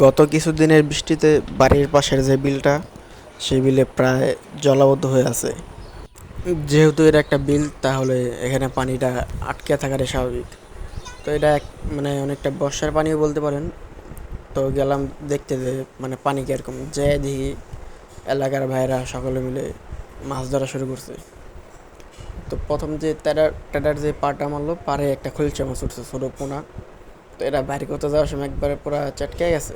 গত কিছুদিনের বৃষ্টিতে বাড়ির পাশের যে বিলটা সেই বিলে প্রায় জলাবদ্ধ হয়ে আছে। যেহেতু এটা একটা বিল তাহলে এখানে পানিটা আটকে থাকাটাই স্বাভাবিক। তো এটা মানে অনেকটা বর্ষার পানিও বলতে পারেন। তো গেলাম দেখতে যে মানে পানি কীরকম, যে দেখি এলাকার ভাইয়েরা সকলে মিলে মাছ ধরা শুরু করছে। তো প্রথম যে টেডার যে পাটা মারলো, পাড়ে একটা খলচা মাছ উঠছে, ছোটো পোনা। তো এরা বাইরে করতে যাওয়ার সময় একবারে পুরা চটকে গেছে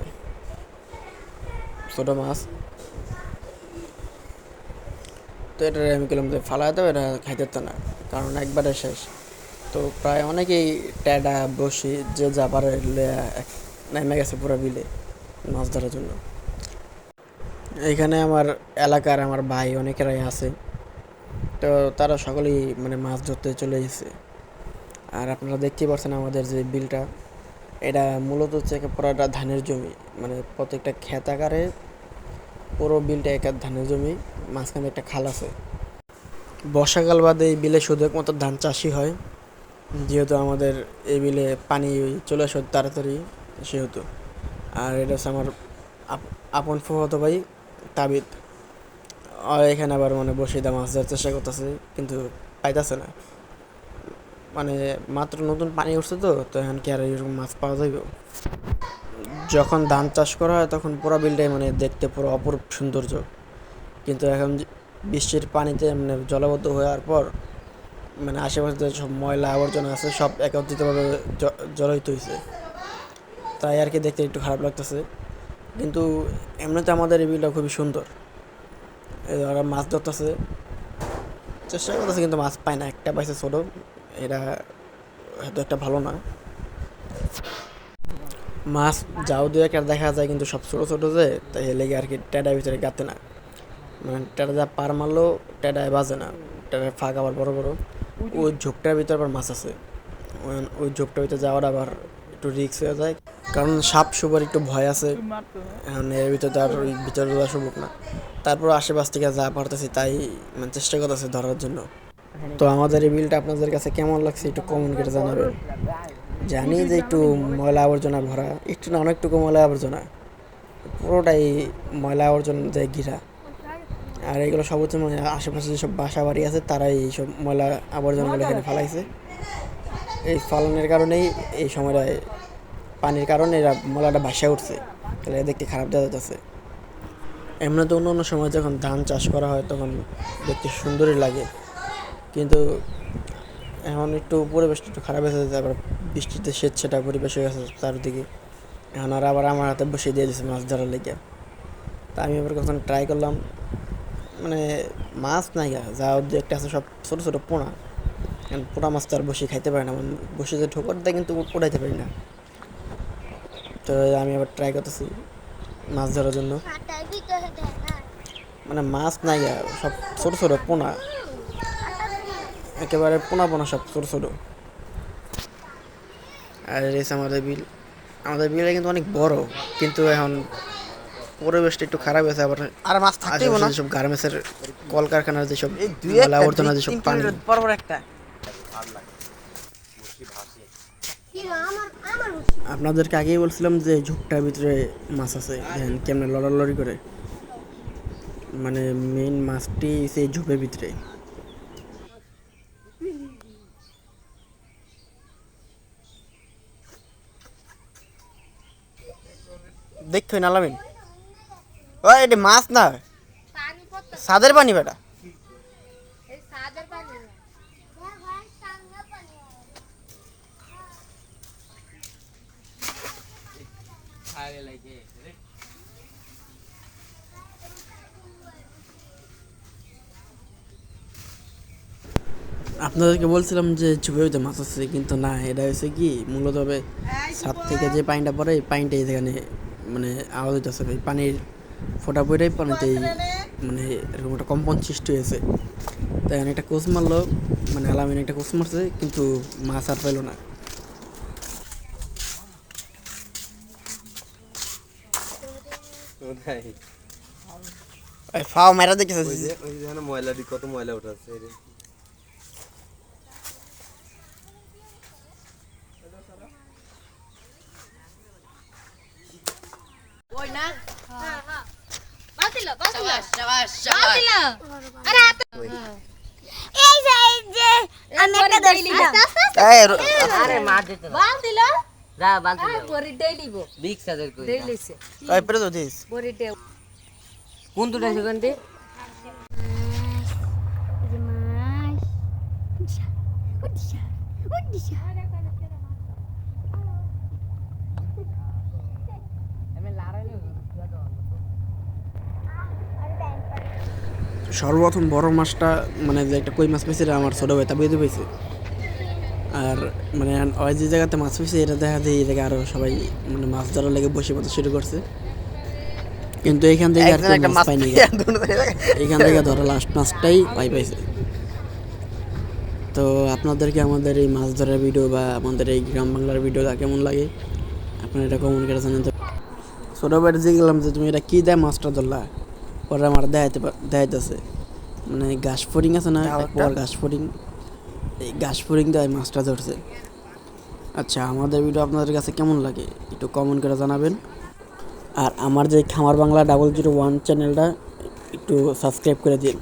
ছোটো মাছ। তো এটা আমি বললাম যে ফালাই দাও, এটা খাইতে তো না, কারণ একবারে শেষ। তো প্রায় অনেকেই ট্যাডা বসি যে যা পারে নেমে গেছে পুরো বিলে মাছ ধরার জন্য। এইখানে আমার এলাকার আমার ভাই অনেকেরাই আছে। তো তারা সকলেই মানে মাছ ধরতে চলে এসেছে। আর আপনারা দেখতেই পাচ্ছেন আমাদের যে বিলটা, এটা মূলত হচ্ছে পুরোটা ধানের জমি। মানে প্রত্যেকটা ক্ষেত আকারে পুরো বিলটা একটা ধানের জমি, মাঝখানে একটা খাল আছে। বর্ষাকাল বাদে এই বিলে শুধু একমাত্র ধান চাষই হয়, যেহেতু আমাদের এই বিলে পানি চলে আসে তাড়াতাড়ি সেহেতু। আর এটা হচ্ছে আমার আপন ফুফাতো ভাই তাবিদ। আর এখানে আবার মানে বসিদা মাছ ধরার চেষ্টা করতেছে, কিন্তু পাইতেছে না। মানে মাত্র নতুন পানি উঠছে, তো তো এখন কি আর এরকম মাছ পাওয়া যাবে? যখন ধান চাষ করা হয় তখন পুরো বিলটাই মানে দেখতে পুরো অপরূপ সৌন্দর্য। কিন্তু এখন বৃষ্টির পানিতে মানে জলাবদ্ধ হওয়ার পর মানে আশেপাশে যে সব ময়লা আবর্জনা আছে সব একত্রিতভাবে জড়িত হয়েছে, তাই আর কি দেখতে একটু খারাপ লাগতেছে। কিন্তু এমনিতে আমাদের এই বিলটা খুবই সুন্দর। ওরা মাছ ধরতেছে, চেষ্টা করতেছে, কিন্তু মাছ পায় না, একটা পাইছে ছোটো। এটা হয়তো একটা ভালো না মাছ, যাও দু একটা দেখা যায়, কিন্তু সব ছোটো ছোটো যে, তাই লেগে আর কি টেডার ভিতরে গাতে না। মানে টেডা যা পার মারলেও টেডায় বাজে না, টেডার ফাঁক আবার বড় বড়। ওই ঝোপটার ভিতরে আবার মাছ আছে, ওই ঝোপটার ভিতরে যাওয়ার আবার একটু রিস্ক হয়ে যায়, কারণ সাপ সুপার একটু ভয় আছে। এখন এর ভিতরে তো আর ওই ভিতরে যাওয়া সম্ভব না। তারপর আশেপাশ থেকে যা পারতেছি তাই মানে চেষ্টা করতেছি ধরার জন্য। তো আমাদের এই বিলটা আপনাদের কাছে কেমন লাগছে একটু কমেন্ট করে জানাবেন। জানি যে একটু ময়লা আবর্জনা ভরা, একটু না অনেকটুকু ময়লা আবর্জনা, পুরোটাই ময়লা আবর্জনা দিয়ে ঘিরা। আর এগুলো সব হচ্ছে মানে আশেপাশে যেসব বাসা বাড়ি আছে তারাই এইসব ময়লা আবর্জনাগুলো এখানে ফালাইছে। এই ফলনের কারণেই এই সময়টায় পানির কারণে এরা ময়লাটা ভাসা উঠছে, তাহলে দেখতে খারাপ দেখা যাচ্ছে। এমনি তো অন্য অন্য সময় যখন ধান চাষ করা হয় তখন দেখতে সুন্দরই লাগে, কিন্তু এখন একটু পরিবেশটা একটু খারাপ হয়েছে, তারপর বৃষ্টিতে সেটা পরিবেশ হয়ে গেছে চারিদিকে। এখন আর আবার আমার হাতে বসে দিয়ে দিয়েছে মাছ ধরার লেগে। তা আমি এবার কখন ট্রাই করলাম, মানে মাছ নাই যা দু একটা আছে সব ছোটো ছোটো পোনা। কারণ পোনা মাছ তো আর বসে খাইতে পারে না, মানে বসে যে ঠোকর দেয় কিন্তু উঠাইতে পারি না। তো আমি আবার ট্রাই করতেছি মাছ ধরার জন্য, মানে মাছ নাই সব ছোটো ছোটো পোনা, একেবারে পোনা পোনা সব ছোটো ছোটো। আর এসে আমাদের বিলটা কিন্তু অনেক বড়, কিন্তু এখন পরিবেশটা একটু খারাপ হয়েছে। আবার আর মাছ থাকতেই না, যেসব গার্মেন্টসের কলকারখানার যেসব এই দুই ময়লা একটা আবর্জনা, দুই যেসব তিন পানি, কিলোমিটার পর পর একটা। আপনাদেরকে আগেই বলছিলাম যে ঝোপটার ভিতরে মাছ আছে, দেখেন কেমনে লড়ালড়ি করে। মানে মেইন মাছটি সেই ঝোপের ভিতরে। দেখো নালামিন, ওই এটা মাছ না, সাদের পানি বেটা। আপনাদেরকে বলছিলাম যে ঝোপের ভিতরে মাছ আছে, কিন্তু না, এটা হয়েছে কি মূলত হবে ছাদ থেকে যে পানিটা পড়ে এই পানিটাই এখানে মানে আওয়াজ হইতেছে, এই পানির ফোটা পড়েই পানিতেই মানে এরকম একটা কম্পন সৃষ্টি হয়েছে। তাই একটা কোচ মারলো, মানে আলামিন একটা কোচ মারছে, কিন্তু মাছ আর পেলো না। ফাও মেরা দেখেছে, ওই যে ময়লা কত ময়লা উঠাচ্ছে। ওই না বাতিল বাতিল শাবাশ শাবাশ বাতিল আরে হাত এই যে আমি একটা ধরছিলাম এই আরে মা দিতে না বাতিল যা বালতি দাও পরে ডেইলিব বিগ সাদের কই ডেইলিছে ওই পরে তো দিস পরে ডে কোন দুটো সেখানতে সর্বপ্রথম বড় মাছটা মানে যে একটা কই মাছ পেয়েছে এটা আমার ছোট ভাই তা বেঁধে পেয়েছে। আর মানে ওই যে জায়গাতে মাছ পেয়েছে এটা দেখা যায় এই জায়গায় আরও সবাই মানে মাছ ধরার লেগে বসে পড়তে শুরু করছে, কিন্তু এখান থেকে আর একজন কেউ একটা মাছ মাছ পাইনি। এখান থেকে ধরা লাস্ট মাছটাই পাইছে। তো আপনাদেরকে আমাদের এই মাছ ধরার ভিডিও বা আমাদের এই গ্রাম বাংলার ভিডিওটা কেমন লাগে আপনারা এটা কমেন্ট করে জানাতে। ছোটো ভাইটা যে গেলাম যে তুমি এটা কী দেয় মাছটা ধরলা, পরে আমার দেখাইতেছে মানে ঘাস ফড়িং আছে না, পর ঘাস ফড়িং, এই ঘাস ফড়িং দেয় মাছটা ধরছে। আচ্ছা, আমাদের ভিডিও আপনাদের কাছে কেমন লাগে একটু কমেন্ট করে জানাবেন। আর আমার যে খামার বাংলা 001 চ্যানেলটা একটু সাবস্ক্রাইব করে দিন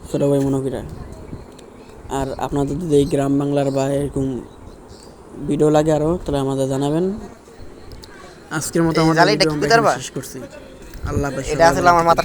ছোটো ভাই মনোকিরা। আর আপনাদের যদি এই গ্রাম বাংলার বা এরকম ভিডিও লাগে আরও তাহলে আমাদের জানাবেন। আজকের মতো এই আমাদের জালিটা ভিডিও কি আমরা করবা? এখানে শেষ করছি। আল্লাহ হাফেজ। এটা আসলে আমার মাথা